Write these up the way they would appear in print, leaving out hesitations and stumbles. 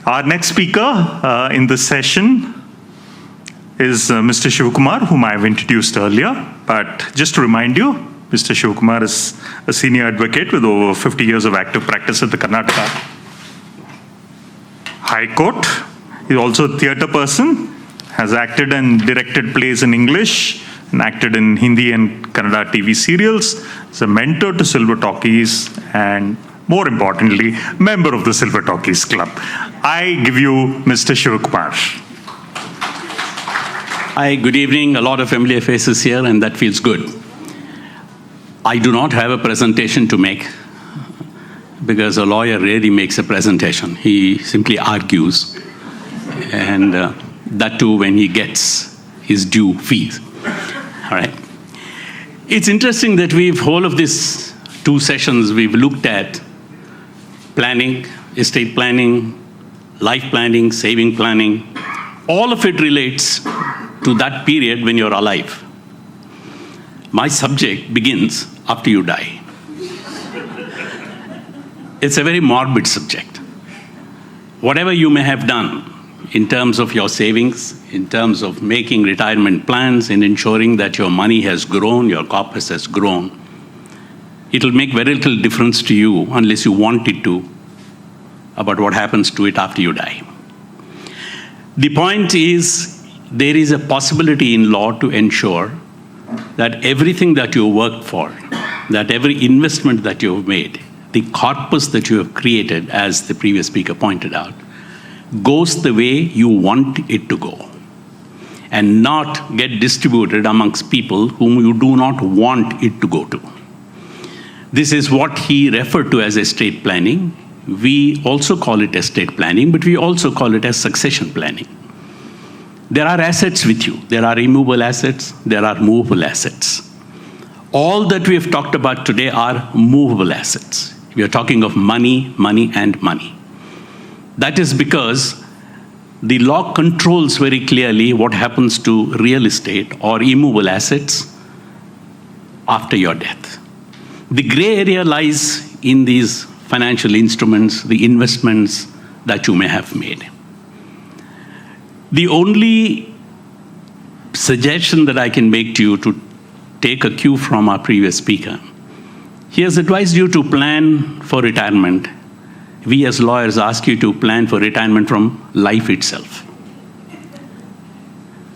Our next speaker in this session is Mr. Shiv Kumar, whom I have introduced earlier. But just to remind you, Mr. Shiv Kumar is a senior advocate with over 50 years of active practice at the Karnataka High Court. He's also a theatre person, has acted and directed plays in English, and acted in Hindi and Kannada TV serials. He's a mentor to Silver Talkies and, more importantly, member of the Silver Talkies Club. I give you Mr. Shiv Kumar. Hi, good evening. A lot of familiar faces here, and that feels good. I do not have a presentation to make because a lawyer rarely makes a presentation. He simply argues, and that too when he gets his due fees. All right. It's interesting that whole of these 2 sessions, we've looked at planning, estate planning, life planning, saving planning. All of it relates to that period when you're alive. My subject begins after you die. It's a very morbid subject. Whatever you may have done in terms of your savings, in terms of making retirement plans, in ensuring that your money has grown, your corpus has grown, it'll make very little difference to you unless you want it to about what happens to it after you die. The point is, there is a possibility in law to ensure that everything that you worked for, that every investment that you have made, the corpus that you have created, as the previous speaker pointed out, goes the way you want it to go and not get distributed amongst people whom you do not want it to go to. This is what he referred to as estate planning. We also call it estate planning, but we also call it as succession planning. There are assets with you. There are immovable assets. There are movable assets. All that we have talked about today are movable assets. We are talking of money, money, and money. That is because the law controls very clearly what happens to real estate or immovable assets after your death. The gray area lies in these financial instruments, the investments that you may have made. The only suggestion that I can make to you, to take a cue from our previous speaker, he has advised you to plan for retirement. We as lawyers ask you to plan for retirement from life itself.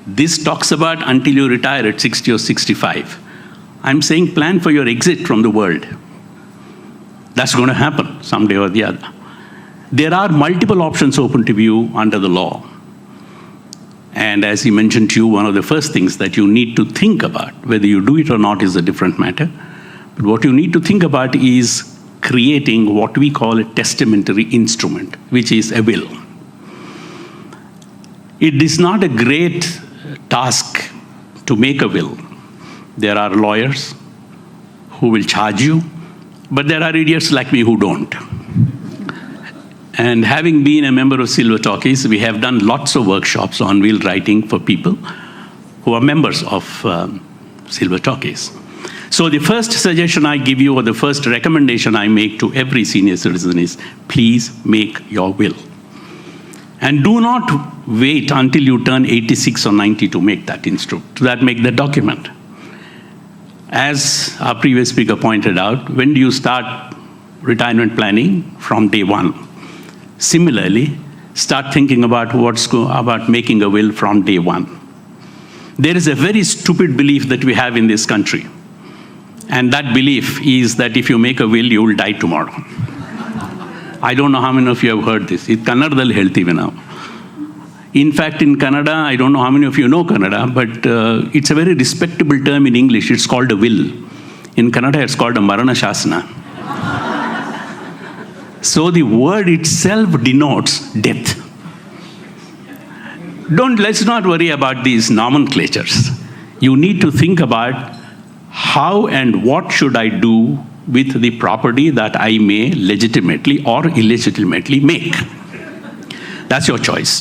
This talks about until you retire at 60 or 65. I'm saying plan for your exit from the world. That's going to happen someday or the other. There are multiple options open to you under the law. And as he mentioned to you, one of the first things that you need to think about, whether you do it or not is a different matter. But what you need to think about is creating what we call a testamentary instrument, which is a will. It is not a great task to make a will. There are lawyers who will charge you, but there are idiots like me who don't. And having been a member of Silver Talkies, we have done lots of workshops on will writing for people who are members of Silver Talkies. So the first suggestion I give you, or the first recommendation I make to every senior citizen is, please make your will. And do not wait until you turn 86 or 90 to make that instrument, to make that document. As our previous speaker pointed out, when do you start retirement planning? From day one. Similarly, start thinking about about making a will from day one. There is a very stupid belief that we have in this country. And that belief is that if you make a will, you will die tomorrow. I don't know how many of you have heard this. It's Kannadadalli ಹೇಳ್ತೀವಿ ನಾವು. In fact, in Kannada, I don't know how many of you know Kannada, but it's a very respectable term in English. It's called a will. In Kannada, it's called a Marana Shasana. So the word itself denotes death. Let's not worry about these nomenclatures. You need to think about how and what should I do with the property that I may legitimately or illegitimately make. That's your choice.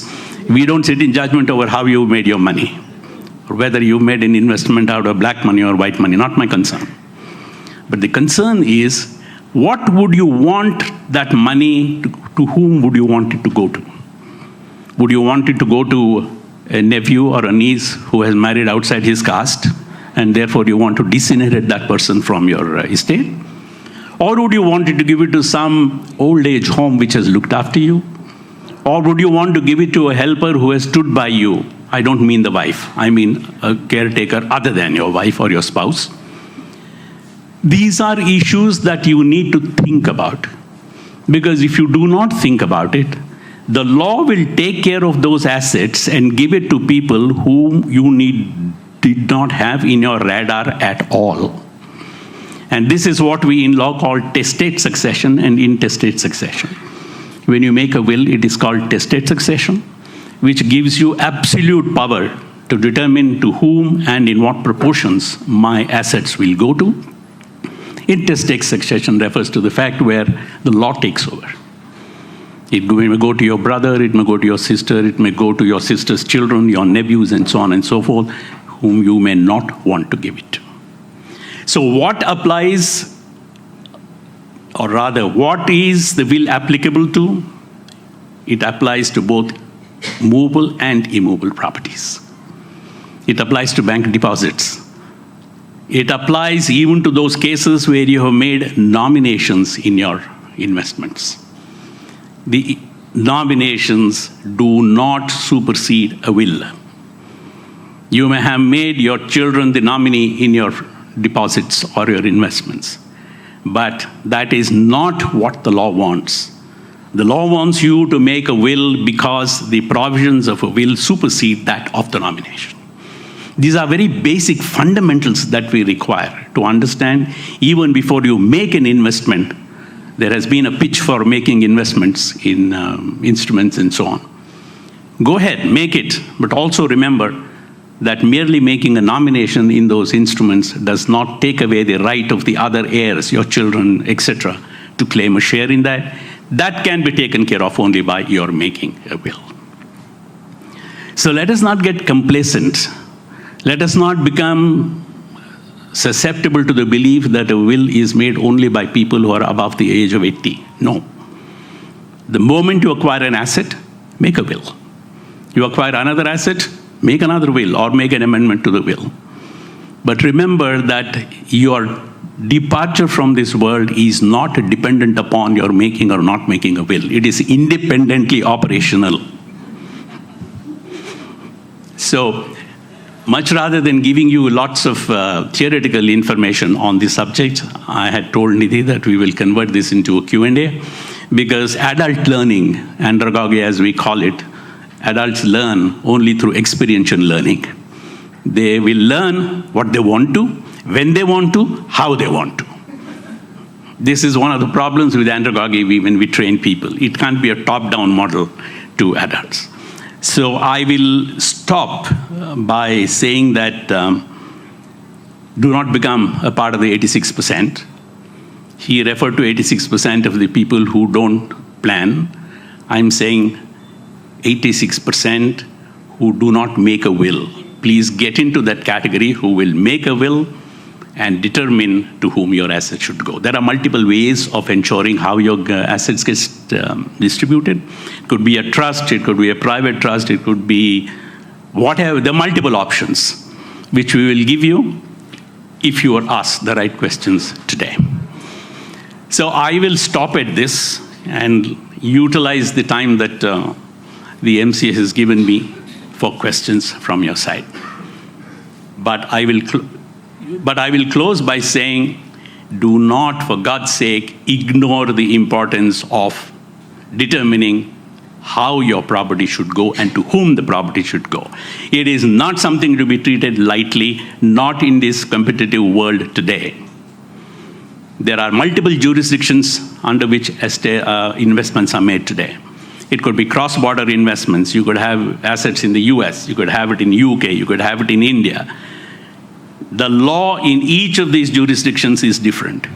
We don't sit in judgment over how you made your money, or whether you made an investment out of black money or white money, not my concern. But the concern is, what would you want that money to whom would you want it to go to? Would you want it to go to a nephew or a niece who has married outside his caste, and therefore you want to disinherit that person from your estate? Or would you want it to give it to some old age home which has looked after you? Or would you want to give it to a helper who has stood by you? I don't mean the wife, I mean a caretaker other than your wife or your spouse. These are issues that you need to think about. Because if you do not think about it, the law will take care of those assets and give it to people whom you did not have in your radar at all. And this is what we in law call testate succession and intestate succession. When you make a will, it is called testate succession, which gives you absolute power to determine to whom and in what proportions my assets will go to. Intestate succession refers to the fact where the law takes over. It may go to your brother, it may go to your sister, it may go to your sister's children, your nephews, and so on and so forth, whom you may not want to give it to. So what applies, or rather, what is the will applicable to? It applies to both movable and immovable properties. It applies to bank deposits. It applies even to those cases where you have made nominations in your investments. The nominations do not supersede a will. You may have made your children the nominee in your deposits or your investments, but that is not what the law wants. The law wants you to make a will because the provisions of a will supersede that of the nomination. These are very basic fundamentals that we require to understand. Even before you make an investment, there has been a pitch for making investments in instruments and so on. Go ahead, make it, but also remember that merely making a nomination in those instruments does not take away the right of the other heirs, your children, etc., to claim a share in that. That can be taken care of only by your making a will. So let us not get complacent. Let us not become susceptible to the belief that a will is made only by people who are above the age of 80. No. The moment you acquire an asset, make a will. You acquire another asset, make another will or make an amendment to the will. But remember that your departure from this world is not dependent upon your making or not making a will. It is independently operational. So, much rather than giving you lots of theoretical information on this subject, I had told Nidhi that we will convert this into a Q&A, because adult learning, andragogy as we call it, adults learn only through experiential learning. They will learn what they want to, when they want to, how they want to. This is one of the problems with andragogy when we train people. It can't be a top-down model to adults. So I will stop by saying that do not become a part of the 86%. He referred to 86% of the people who don't plan. I'm saying 86% who do not make a will. Please get into that category who will make a will and determine to whom your assets should go. There are multiple ways of ensuring how your assets get distributed. It could be a trust, it could be a private trust, it could be whatever. There are multiple options which we will give you if you are asked the right questions today. So I will stop at this and utilize the time that the MC has given me for questions from your side. But I will close by saying, do not, for God's sake, ignore the importance of determining how your property should go and to whom the property should go. It is not something to be treated lightly, not in this competitive world today. There are multiple jurisdictions under which investments are made today. It could be cross-border investments. You could have assets in the US, you could have it in UK, you could have it in India. The law in each of these jurisdictions is different.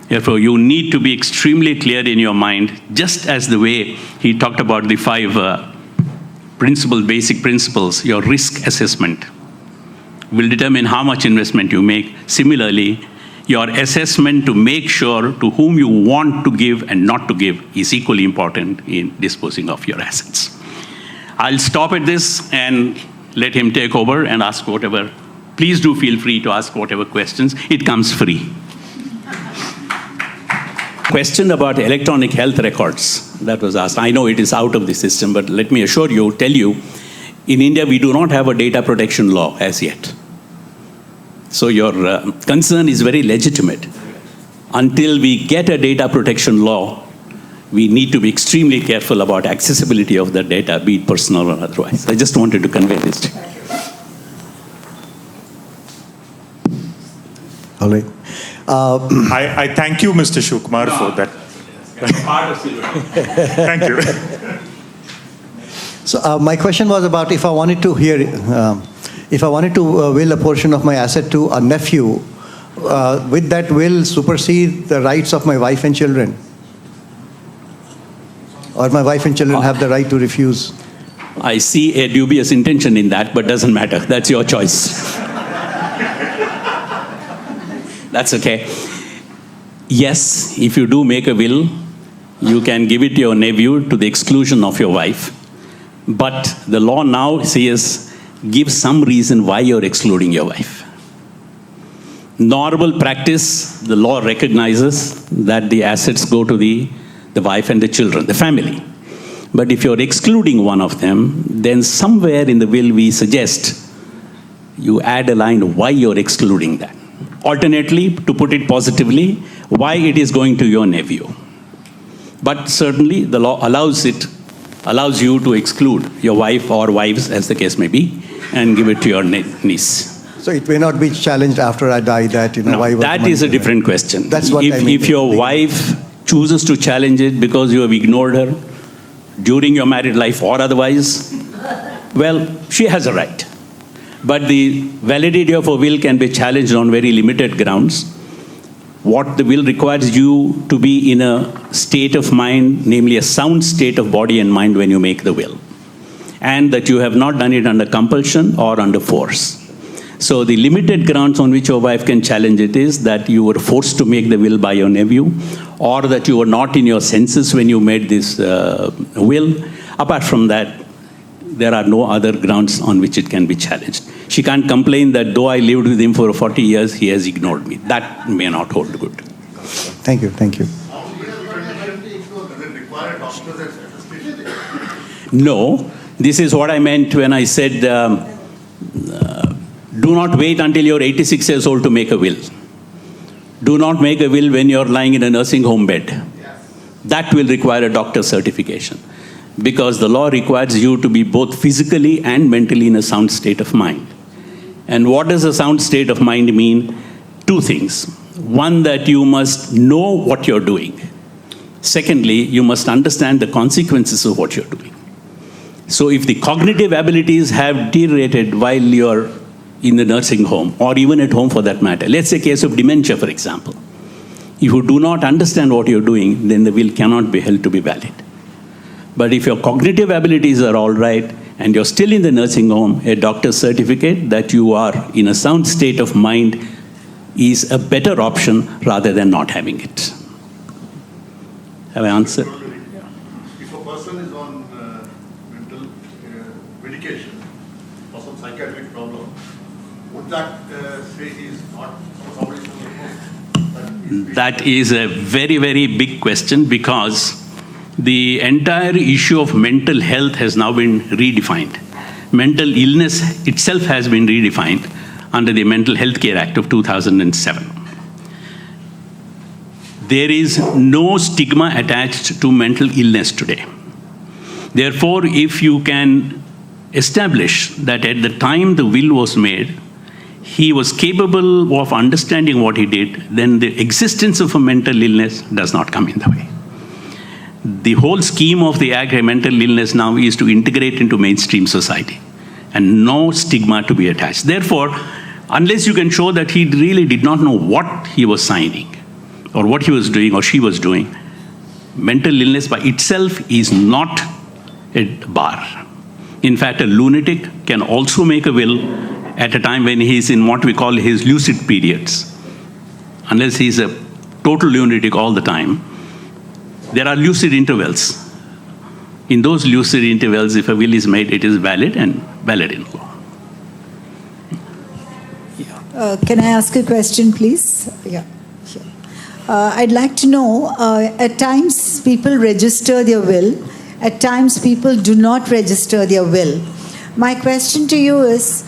Therefore, you need to be extremely clear in your mind, just as the way he talked about the 5 basic principles. Your risk assessment will determine how much investment you make. Similarly, your assessment to make sure to whom you want to give and not to give is equally important in disposing of your assets. I'll stop at this and let him take over and ask whatever. Please do feel free to ask whatever questions. It comes free. Question about electronic health records that was asked. I know it is out of the system, but let me tell you, in India we do not have a data protection law as yet. So your concern is very legitimate. Until we get a data protection law, we need to be extremely careful about accessibility of the data, be it personal or otherwise. I just wanted to convey this to you. All right. I thank you, Mr. Shiv Kumar, for that. Part of Silver. Thank you. So my question was about if I wanted to will a portion of my asset to a nephew, with that will supersede the rights of my wife and children? Or my wife and children have the right to refuse? I see a dubious intention in that, but doesn't matter. That's your choice. That's okay. Yes, if you do make a will, you can give it to your nephew to the exclusion of your wife. But the law now says, give some reason why you're excluding your wife. Normal practice, the law recognizes that the assets go to the wife and the children, the family. But if you're excluding one of them, then somewhere in the will we suggest you add a line why you're excluding that. Alternately, to put it positively, why it is going to your nephew. But certainly the law allows you to exclude your wife or wives, as the case may be, and give it to your niece. So it may not be challenged after I die that, No, why was that money is a given? different question. That's what I mean. If your wife chooses to challenge it because you have ignored her during your married life or otherwise, well, she has a right. But the validity of a will can be challenged on very limited grounds. What the will requires you to be in a state of mind, namely a sound state of body and mind when you make the will. And that you have not done it under compulsion or under force. So the limited grounds on which your wife can challenge it is that you were forced to make the will by your nephew, or that you were not in your senses when you made this will. Apart from that, there are no other grounds on which it can be challenged. She can't complain that though I lived with him for 40 years, he has ignored me. That may not hold good. Thank you, thank you. No, this is what I meant when I said, do not wait until you're 86 years old to make a will. Do not make a will when you're lying in a nursing home bed. That will require a doctor's certification, because the law requires you to be both physically and mentally in a sound state of mind. And what does a sound state of mind mean? Two things. One, that you must know what you're doing. Secondly, you must understand the consequences of what you're doing. So if the cognitive abilities have deteriorated while you're in the nursing home, or even at home for that matter, let's say a case of dementia, for example. If you do not understand what you're doing, then the will cannot be held to be valid. But if your cognitive abilities are all right, and you're still in the nursing home, a doctor's certificate that you are in a sound state of mind is a better option rather than not having it. Have I answered? If a person is on mental medication for some psychiatric problem, would that say he is not somebody who That is a very, very big question, because the entire issue of mental health has now been redefined. Mental illness itself has been redefined under the Mental Health Care Act of 2007. There is no stigma attached to mental illness today. Therefore, if you can establish that at the time the will was made, he was capable of understanding what he did, then the existence of a mental illness does not come in the way. The whole scheme of the Act, mental illness now, is to integrate into mainstream society and no stigma to be attached. Therefore, unless you can show that he really did not know what he was signing or what he was doing or she was doing, mental illness by itself is not a bar. In fact, a lunatic can also make a will at a time when he is in what we call his lucid periods. Unless he is a total lunatic all the time, there are lucid intervals In those lucid intervals, if a will is made, it is valid and valid in law. Can I ask a question, please? Yeah. Sure. I'd like to know, at times people register their will, at times people do not register their will. My question to you is,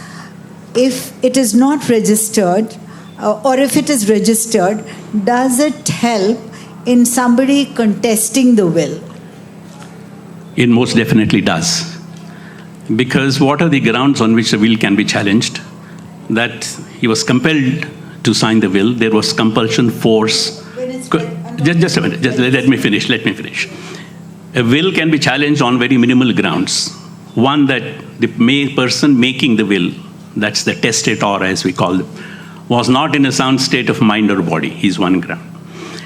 if it is not registered, or if it is registered, does it help in somebody contesting the will? It most definitely does. Because what are the grounds on which the will can be challenged? That he was compelled to sign the will, there was compulsion, force. Just a minute, let me finish. A will can be challenged on very minimal grounds. One, that the person making the will, that's the testator as we call them, was not in a sound state of mind or body, is one ground.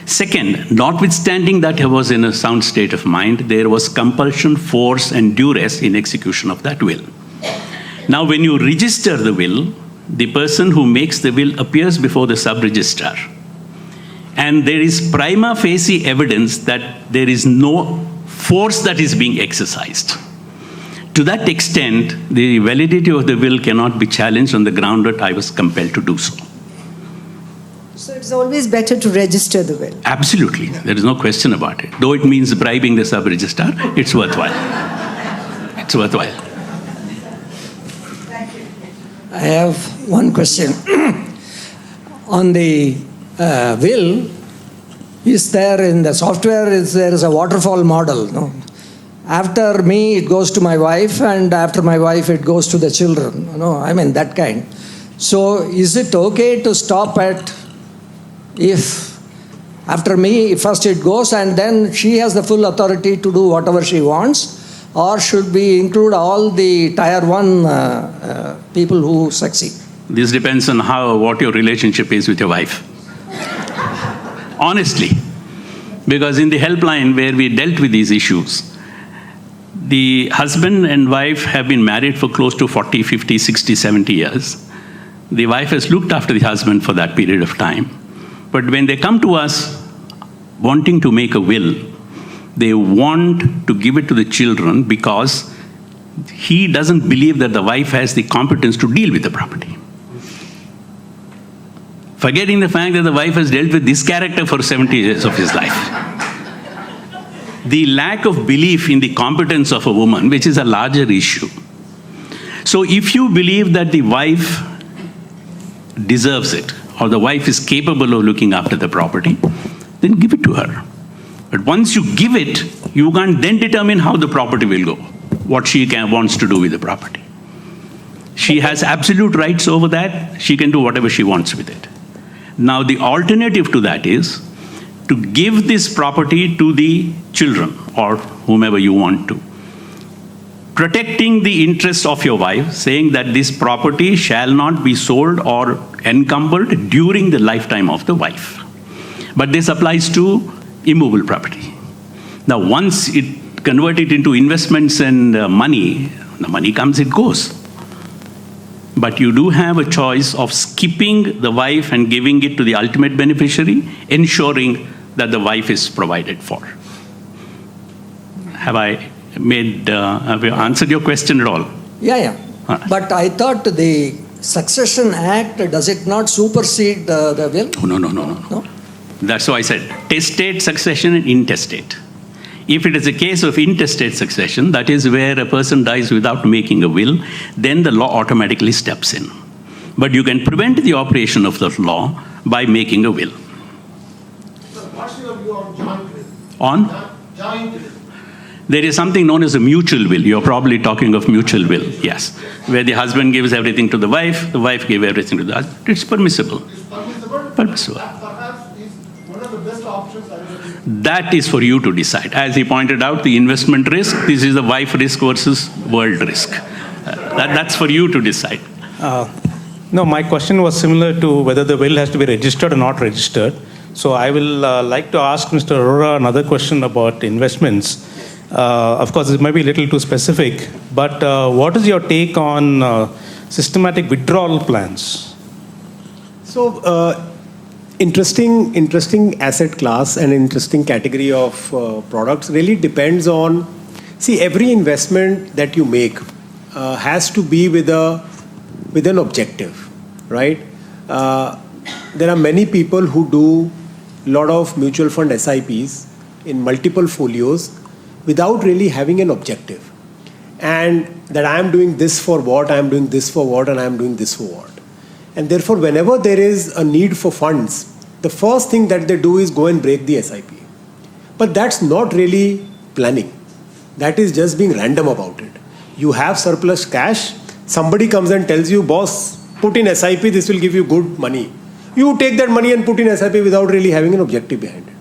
Second, notwithstanding that he was in a sound state of mind, there was compulsion, force, and duress in execution of that will. Now, when you register the will, the person who makes the will appears before the sub-registrar. And there is prima facie evidence that there is no force that is being exercised. To that extent, the validity of the will cannot be challenged on the ground that I was compelled to do so. So it's always better to register the will? Absolutely. There is no question about it. Though it means bribing the sub-registrar, it's worthwhile. It's worthwhile. Thank you. I have one question. On the will, is there in the software, there is a waterfall model, no? After me, it goes to my wife, and after my wife, it goes to the children. No, I mean that kind. So is it okay to stop at, if after me, first it goes, and then she has the full authority to do whatever she wants? Or should we include all the tier 1 people who succeed? This depends on what your relationship is with your wife. Honestly. Because in the helpline where we dealt with these issues, the husband and wife have been married for close to 40, 50, 60, 70 years. The wife has looked after the husband for that period of time. But when they come to us wanting to make a will, they want to give it to the children because he doesn't believe that the wife has the competence to deal with the property. Forgetting the fact that the wife has dealt with this character for 70 years of his life. The lack of belief in the competence of a woman, which is a larger issue. So if you believe that the wife deserves it, or the wife is capable of looking after the property, then give it to her. But once you give it, you can then determine how the property will go, what she wants to do with the property. She has absolute rights over that. She can do whatever she wants with it. Now, the alternative to that is to give this property to the children or whomever you want to, protecting the interests of your wife, saying that this property shall not be sold or encumbered during the lifetime of the wife. But this applies to immovable property. Now, once it converted into investments and money, the money comes, it goes. But you do have a choice of skipping the wife and giving it to the ultimate beneficiary, ensuring that the wife is provided for. Have I answered your question at all? Yeah. Right. But I thought the Succession Act, does it not supersede the will? No. That's why I said testate succession and intestate. If it is a case of intestate succession, that is where a person dies without making a will, then the law automatically steps in. But you can prevent the operation of the law by making a will. So what's your view on joint will? On? Joint will. There is something known as a mutual will. You're probably talking of mutual will, yes. Where the husband gives everything to the wife gives everything to the husband. It's permissible. It's permissible? Permissible. That perhaps is one of the best options available. That is for you to decide. As he pointed out, the investment risk, this is the wife risk versus world risk. That's for you to decide. No, my question was similar to whether the will has to be registered or not registered. So I will like to ask Mr. Arora another question about investments. Of course, it might be a little too specific, but what is your take on systematic withdrawal plans? So, interesting asset class and interesting category of products. Really depends on See, every investment that you make has to be with an objective, right? There are many people who do a lot of mutual fund SIPs in multiple folios without really having an objective. And that I am doing this for what, I am doing this for what, and I am doing this for what. And therefore, whenever there is a need for funds, the first thing that they do is go and break the SIP. But that's not really planning. That is just being random about it. You have surplus cash, somebody comes and tells you, boss, put in SIP, this will give you good money. You take that money and put in SIP without really having an objective behind it.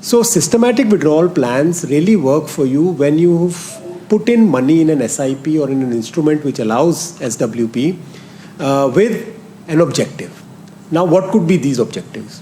So systematic withdrawal plans really work for you when you've put in money in an SIP or in an instrument which allows SWP with an objective. Now, what could be these objectives?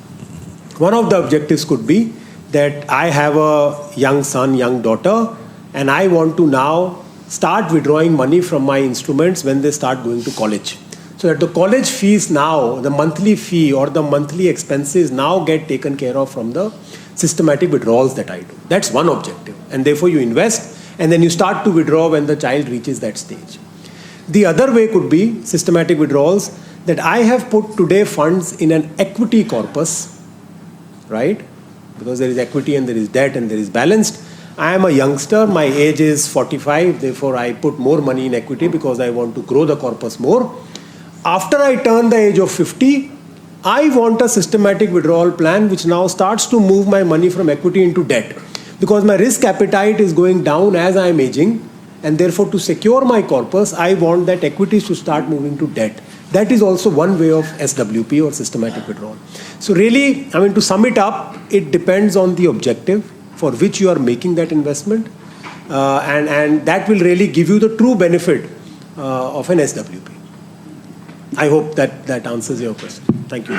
One of the objectives could be that I have a young son, young daughter, and I want to now start withdrawing money from my instruments when they start going to college. So that the college fees now, the monthly fee or the monthly expenses now get taken care of from the systematic withdrawals that I do. That's one objective. And therefore you invest and then you start to withdraw when the child reaches that stage. The other way could be systematic withdrawals that I have put today funds in an equity corpus, right? Because there is equity and there is debt and there is balanced. I am a youngster, my age is 45, therefore I put more money in equity because I want to grow the corpus more. After I turn the age of 50, I want a systematic withdrawal plan which now starts to move my money from equity into debt. Because my risk appetite is going down as I am aging, and therefore to secure my corpus, I want that equities to start moving to debt. That is also one way of SWP or systematic withdrawal. So really, I mean, to sum it up, it depends on the objective for which you are making that investment, and that will really give you the true benefit of an SWP. I hope that answers your question. Thank you.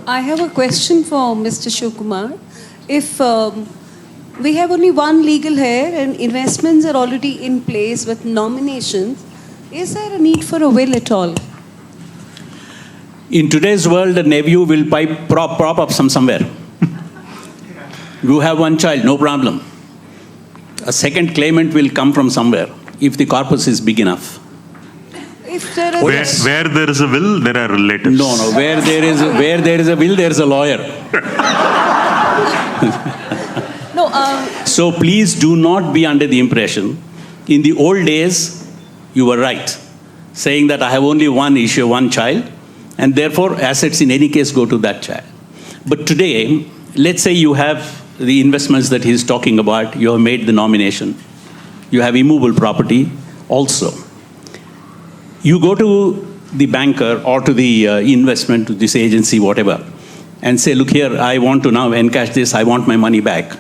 I have a question for Mr. Shiv Kumar. If we have only one legal heir and investments are already in place with nominations, is there a need for a will at all? In today's world, a nephew will prop up somewhere. You have one child, no problem. A second claimant will come from somewhere if the corpus is big enough. If there is Where there is a will, there are relatives. No. Where there is a will, there is a lawyer. no. So please do not be under the impression. In the old days, you were right, saying that I have only one child, and therefore assets in any case go to that child. But today, let's say you have the investments that he's talking about, you have made the nomination, you have immovable property also. You go to the banker or to the investment, to this agency, whatever, and say, look here, I want to now encash this, I want my money back.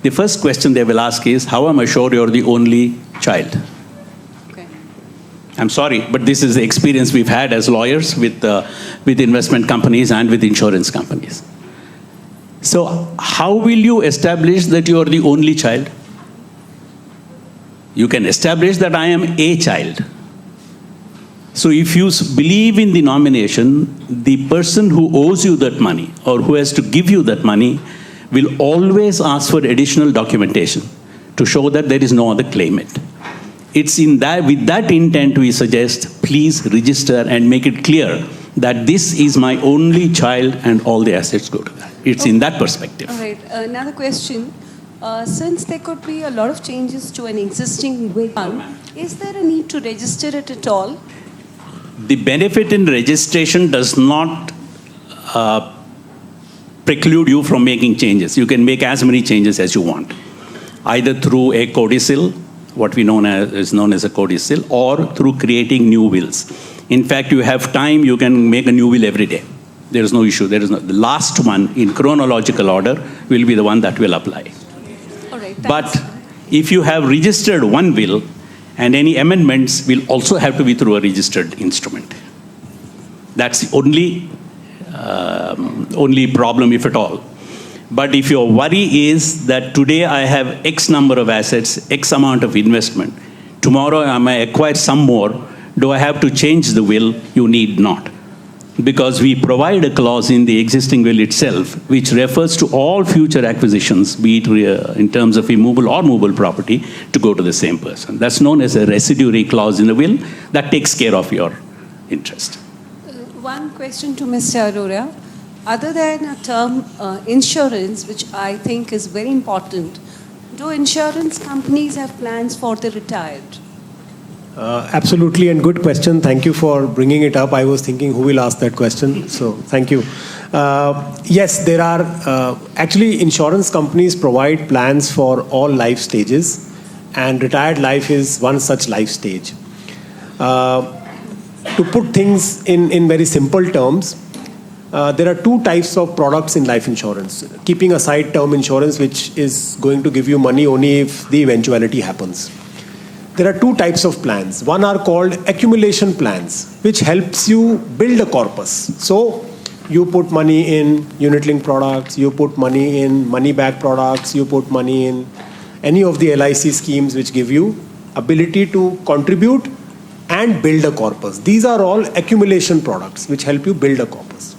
The first question they will ask is, how am I sure you're the only child? Okay. I'm sorry, but this is the experience we've had as lawyers with investment companies and with insurance companies. So how will you establish that you are the only child? You can establish that I am a child. So if you believe in the nomination, the person who owes you that money or who has to give you that money will always ask for additional documentation to show that there is no other claimant. It's with that intent we suggest, please register and make it clear that this is my only child and all the assets go to that. It's in that perspective. All right. Another question. Since there could be a lot of changes to an existing will, is there a need to register it at all? The benefit in registration does not preclude you from making changes. You can make as many changes as you want, either through a codicil, what we is known as a codicil, or through creating new wills. In fact, you have time, you can make a new will every day. There is no issue. The last one in chronological order will be the one that will apply. All right. But if you have registered one will, and any amendments will also have to be through a registered instrument. That's the only problem, if at all. But if your worry is that today I have X number of assets, X amount of investment, tomorrow I may acquire some more, do I have to change the will? You need not. because we provide a clause in the existing will itself which refers to all future acquisitions, be it in terms of immovable or movable property, to go to the same person. That's known as a residuary clause in the will that takes care of your interest. One question to Mr. Arora. Other than a term insurance, which I think is very important, do insurance companies have plans for the retired? Absolutely, and good question. Thank you for bringing it up. I was thinking who will ask that question, so thank you. Yes, there are actually insurance companies provide plans for all life stages, and retired life is one such life stage. To put things in very simple terms, there are two types of products in life insurance. Keeping aside term insurance, which is going to give you money only if the eventuality happens. There are two types of plans. One are called accumulation plans, which helps you build a corpus. So you put money in unit-linked products, you put money in money-back products, you put money in any of the LIC schemes which give you ability to contribute and build a corpus. These are all accumulation products which help you build a corpus.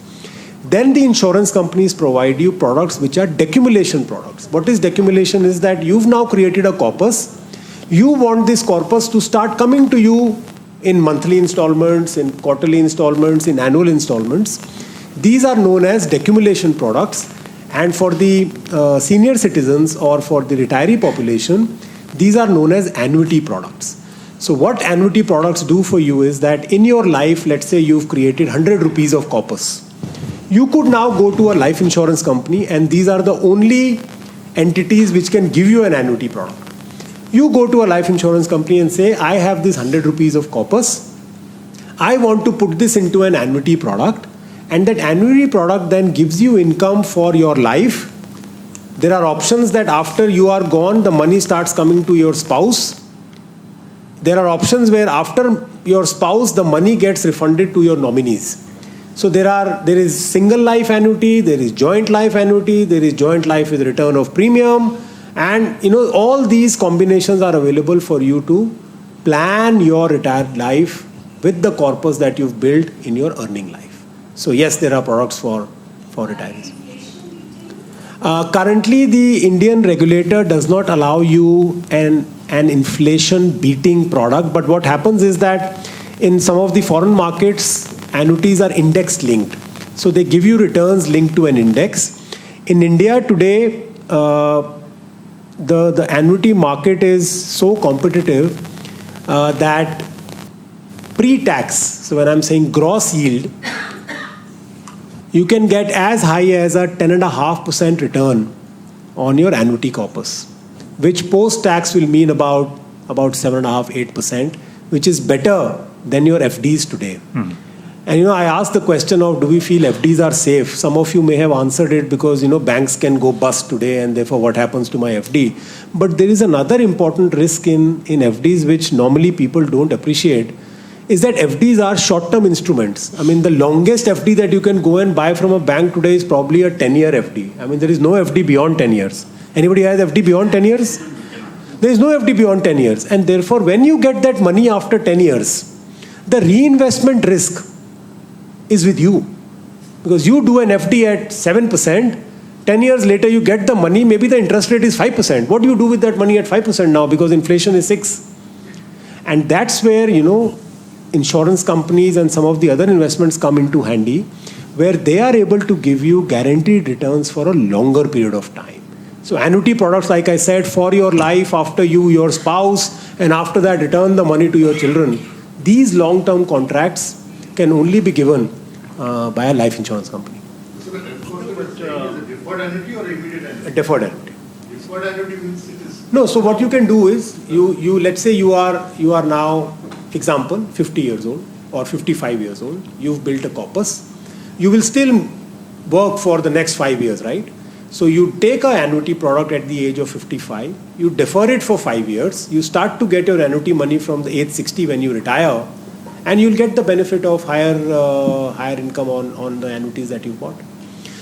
Then the insurance companies provide you products which are decumulation products. What is decumulation is that you've now created a corpus. You want this corpus to start coming to you in monthly installments, in quarterly installments, in annual installments. These are known as decumulation products. And for the senior citizens or for the retiree population, these are known as annuity products. So what annuity products do for you is that in your life, let's say you've created 100 rupees of corpus. You could now go to a life insurance company, and these are the only entities which can give you an annuity product. You go to a life insurance company and say, I have this 100 rupees of corpus. I want to put this into an annuity product, and that annuity product then gives you income for your life. There are options that after you are gone, the money starts coming to your spouse. There are options where after your spouse, the money gets refunded to your nominees. So there is single life annuity, there is joint life annuity, there is joint life with return of premium, and all these combinations are available for you to plan your retired life with the corpus that you've built in your earning life. So yes, there are products for retirees. Currently, the Indian regulator does not allow you an inflation beating product, but what happens is that in some of the foreign markets, annuities are index linked. So they give you returns linked to an index. In India today, the annuity market is so competitive that pre-tax, so when I'm saying gross yield, you can get as high as a 10.5% return on your annuity corpus, which post-tax will mean about 7.5-8%, which is better than your FDs today. And I asked the question of, do we feel FDs are safe? Some of you may have answered it because banks can go bust today, and therefore what happens to my FD? But there is another important risk in FDs which normally people don't appreciate, is that FDs are short-term instruments. I mean, the longest FD that you can go and buy from a bank today is probably a 10-year FD. I mean, there is no FD beyond 10 years. Anybody has FD beyond 10 years? There is no FD beyond 10 years. And therefore, when you get that money after 10 years, the reinvestment risk is with you. Because you do an FD at 7%, 10 years later you get the money, maybe the interest rate is 5%. What do you do with that money at 5% now? Because inflation is 6%. And that's where, insurance companies and some of the other investments come into handy, where they are able to give you guaranteed returns for a longer period of time. So annuity products, like I said, for your life, after you, your spouse, and after that return the money to your children. These long-term contracts can only be given by a life insurance company. So the deferred annuity or immediate annuity? A deferred annuity. Deferred annuity means it is... No, so what you can do is, you let's say you are now, example, 50 years old or 55 years old, you've built a corpus. You will still work for the next 5 years, right? So you take an annuity product at the age of 55, you defer it for 5 years, you start to get your annuity money from the age 60 when you retire, and you'll get the benefit of higher income on the annuities that you bought.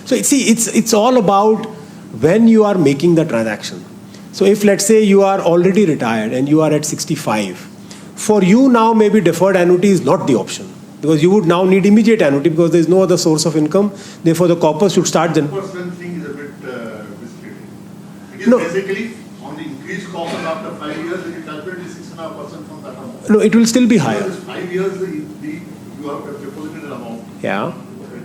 So it's all about when you are making the transaction. So if let's say you are already retired and you are at 65, for you now maybe deferred annuity is not the option. Because you would now need immediate annuity because there is no other source of income. Therefore, the corpus should start. 10% thing is a bit misleading. It is No. basically on the increased cost after 5 years, you calculate 6.5% from that amount. No, it will still be higher. Because 5 years, you have deposited an amount. Yeah, Okay.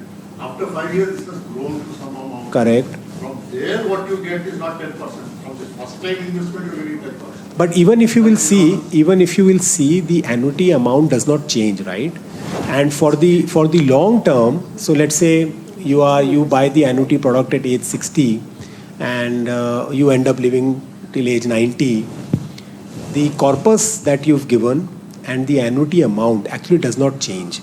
After 5 years, this has grown to some amount. correct. From there, what you get is not 10%. From the first time investment, you're getting 10%. But even if you will see, the annuity amount does not change, right? And for the long term, so let's say you buy the annuity product at age 60, and you end up living till age 90. The corpus that you've given and the annuity amount actually does not change.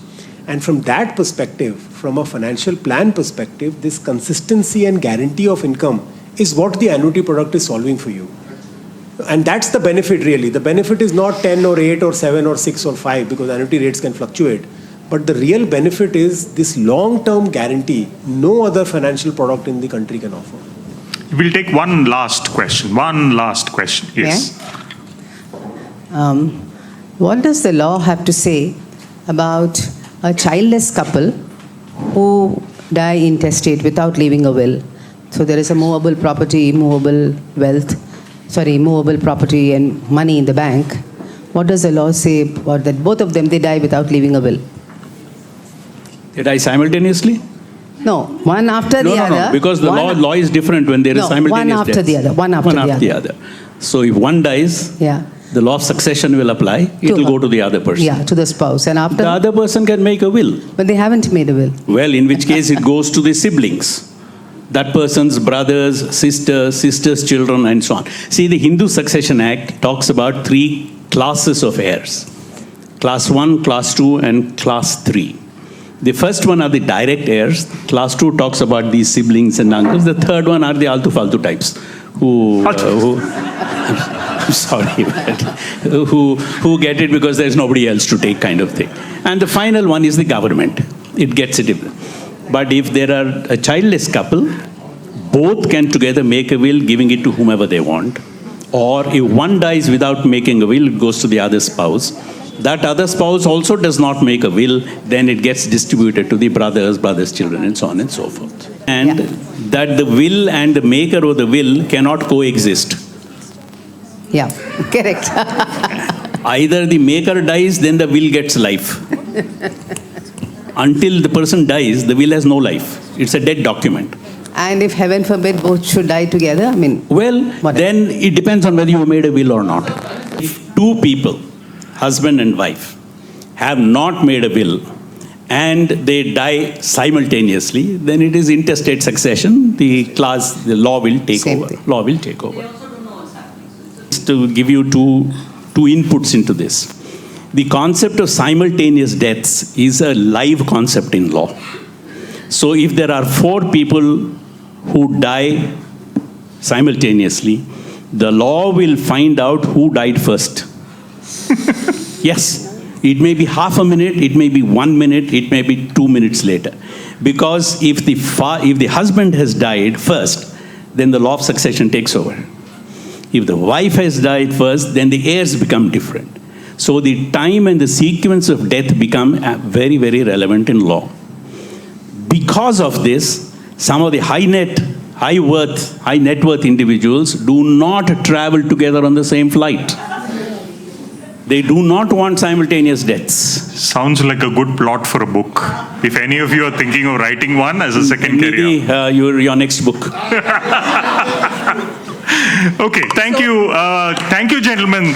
And from that perspective, from a financial plan perspective, this consistency and guarantee of income is what the annuity product is solving for you. And that's the benefit really. The benefit is not 10 or 8 or 7 or 6 or 5 because annuity rates can fluctuate. But the real benefit is this long-term guarantee no other financial product in the country can offer. We'll take one last question. Yes. What does the law have to say about a childless couple who die intestate without leaving a will? So there is a movable property, movable property and money in the bank. What does the law say about that? Both of them, they die without leaving a will. They die simultaneously? No, one after the other. No, because the law is different when there is simultaneous one after deaths. the other. One after the other. So if one dies, Yeah. the law of succession will apply. It will go to the other person. Yeah, to the spouse. And after, The other person can make a will. but they haven't made a will. Well, in which case it goes to the siblings. That person's brothers, sisters' children, and so on. See, the Hindu Succession Act talks about 3 classes of heirs. Class 1, Class 2, and Class 3. The first one are the direct heirs. Class 2 talks about these siblings and uncles. The third one are the altu-faltu types who I'm sorry, but who get it because there's nobody else to take kind of thing. And the final one is the government. It gets it. But if there are a childless couple, both can together make a will, giving it to whomever they want. Or if one dies without making a will, it goes to the other spouse. That other spouse also does not make a will, then it gets distributed to the brothers' children, and so on and so forth. And that the will and the maker of the will cannot coexist. Yeah, correct. Either the maker dies, then the will gets life. Until the person dies, the will has no life. It's a dead document. And if heaven forbid both should die together, I mean... Well, then it depends on whether you made a will or not. If 2 people, husband and wife, have not made a will and they die simultaneously, then it is intestate succession. The law will take over. Law will take over. To give you two inputs into this. The concept of simultaneous deaths is a live concept in law. So if there are 4 people who die simultaneously, the law will find out who died first. Yes, it may be half a minute, it may be 1 minute, it may be 2 minutes later. Because if the husband has died first, then the law of succession takes over. If the wife has died first, then the heirs become different. So the time and the sequence of death become very, very relevant in law. Because of this, some of the high net worth individuals do not travel together on the same flight. They do not want simultaneous deaths. Sounds like a good plot for a book. If any of you are thinking of writing one as a second career. Maybe your next book. Okay, thank you, gentlemen.